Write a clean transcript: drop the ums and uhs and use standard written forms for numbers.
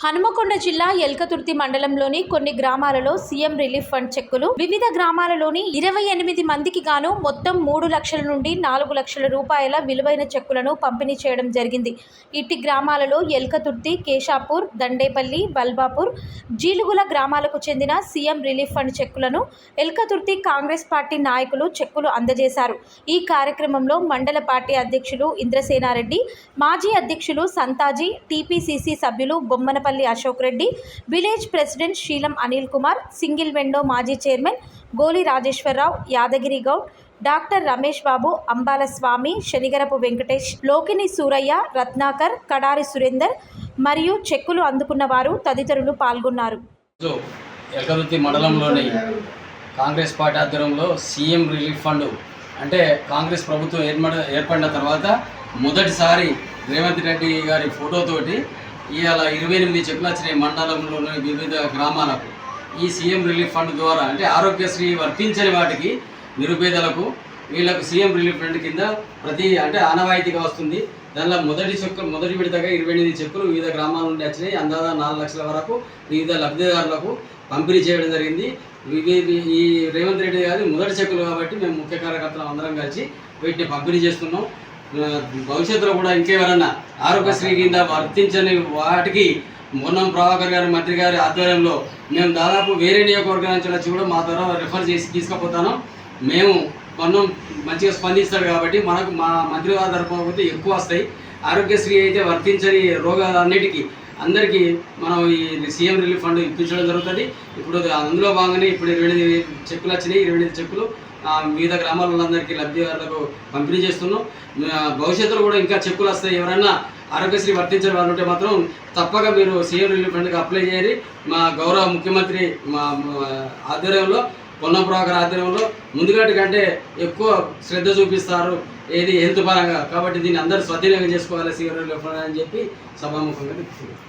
హనుమకొండ జిల్లా ఎల్కతుర్తి మండలంలోని కొన్ని గ్రామాలలో సీఎం రిలీఫ్ ఫండ్ చెక్కులు వివిధ గ్రామాలలోని 28 మందికి గాను మొత్తం 3 లక్షల నుండి 4 లక్షల రూపాయల విలువైన చెక్కులను పంపిణీ చేయడం జరిగింది. ఇట్టి గ్రామాలలో ఎల్కతుర్తి, కేశాపూర్, దండేపల్లి, బల్బాపూర్, జీలుగుల గ్రామాలకు చెందిన సీఎం రిలీఫ్ ఫండ్ చెక్కులను ఎల్కతుర్తి కాంగ్రెస్ పార్టీ నాయకులు చెక్కులు అందజేశారు. ఈ కార్యక్రమంలో మండల పార్టీ అధ్యక్షులు ఇంద్రసేనారెడ్డి, మాజీ అధ్యక్షులు సంతాజీ, టీపీసీసీ సభ్యులు బొమ్మనపల్లి అశోక్ రెడ్డి, విలేజ్ ప్రెసిడెంట్ శీలం అనిల్ కుమార్, సింగిల్ విండో మాజీ చైర్మన్ గోలి రాజేశ్వరరావు, యాదగిరి గౌడ్, డాక్టర్ రమేష్ బాబు, అంబాల స్వామి, శనిగరపు వెంకటేష్, లోకిని సూరయ్య, రత్నాకర్, కడారి సురేందర్ మరియు చెక్కులు అందుకున్న వారు తదితరులు పాల్గొన్నారు. ఎల్కతుర్తి మండలంలోని కాంగ్రెస్ పార్టీ ఆధ్వర్యంలో సీఎం రిలీఫ్ ఫండ్ అంటే కాంగ్రెస్ ప్రభుత్వం ఏర్పడిన తర్వాత మొదటిసారి రేవంత్ రెడ్డి గారి ఫోటోతోటి ఇవాళ 28 చెక్కులు వచ్చినాయి మండలంలోని వివిధ గ్రామాలకు. ఈ సీఎం రిలీఫ్ ఫండ్ ద్వారా అంటే ఆరోగ్యశ్రీ వర్తించని వాటికి నిరుపేదలకు వీళ్ళకు సీఎం రిలీఫ్ ఫండ్ కింద అంటే ఆనవాయితీగా వస్తుంది. దానిలో మొదటి విడతగా 28 చెక్కులు వివిధ గ్రామాల నుండి వచ్చినాయి. అందాజ 4 లక్షల వరకు వివిధ లబ్ధిదారులకు పంపిణీ చేయడం జరిగింది. ఈ రేవంత్ రెడ్డి గారి మొదటి చెక్కులు కాబట్టి మేము ముఖ్య కార్యకర్తలు అందరం కలిసి వీటిని పంపిణీ చేస్తున్నాం. భవిష్యత్తులో కూడా ఇంకెవరన్నా ఆరోగ్యశ్రీ కింద వర్తించని వాటికి మొన్నం ప్రభాకర్ గారి మంత్రి గారి ఆధ్వర్యంలో మేము దాదాపు వేరే నియోజకవర్గాల నుంచి వచ్చి కూడా మా ద్వారా రిఫర్ చేసి తీసుకుపోతాను. మేము మొన్నం మంచిగా స్పందిస్తాడు కాబట్టి మనకు మా మంత్రి గారి తరపున ఎక్కువ వస్తాయి. ఆరోగ్యశ్రీ అయితే వర్తించని రోగాలన్నిటికీ అందరికీ మనం ఈ సీఎం రిలీఫ్ ఫండ్ ఇప్పించడం జరుగుతుంది. ఇప్పుడు అందులో భాగంగానే ఇప్పుడు 28 చెక్కులు వచ్చినాయి. 28 చెక్కులు వివిధ గ్రామాలందరికీ లబ్ధిదారులకు పంపిణీ చేస్తున్నాం. భవిష్యత్తులో కూడా ఇంకా చెక్కులు వస్తాయి. ఎవరైనా ఆరోగ్యశ్రీ వర్తించని వాళ్ళు ఉంటే మాత్రం తప్పక మీరు సీఎం రిలీఫ్ ఫండ్కి అప్లై చేయాలి. మా గౌరవ ముఖ్యమంత్రి మా ఆధ్వర్యంలో, పొన్నం ప్రభాకర్ ఆధ్వర్యంలో ముందుగాటి కంటే ఎక్కువ శ్రద్ధ చూపిస్తారు ఏది హెల్త్ పరంగా. కాబట్టి దీన్ని అందరూ స్వాధీనంగా చేసుకోవాలి సీఎం రిలీఫ్ ఫండ్ అని చెప్పి సభాముఖంగా చెప్తున్నారు.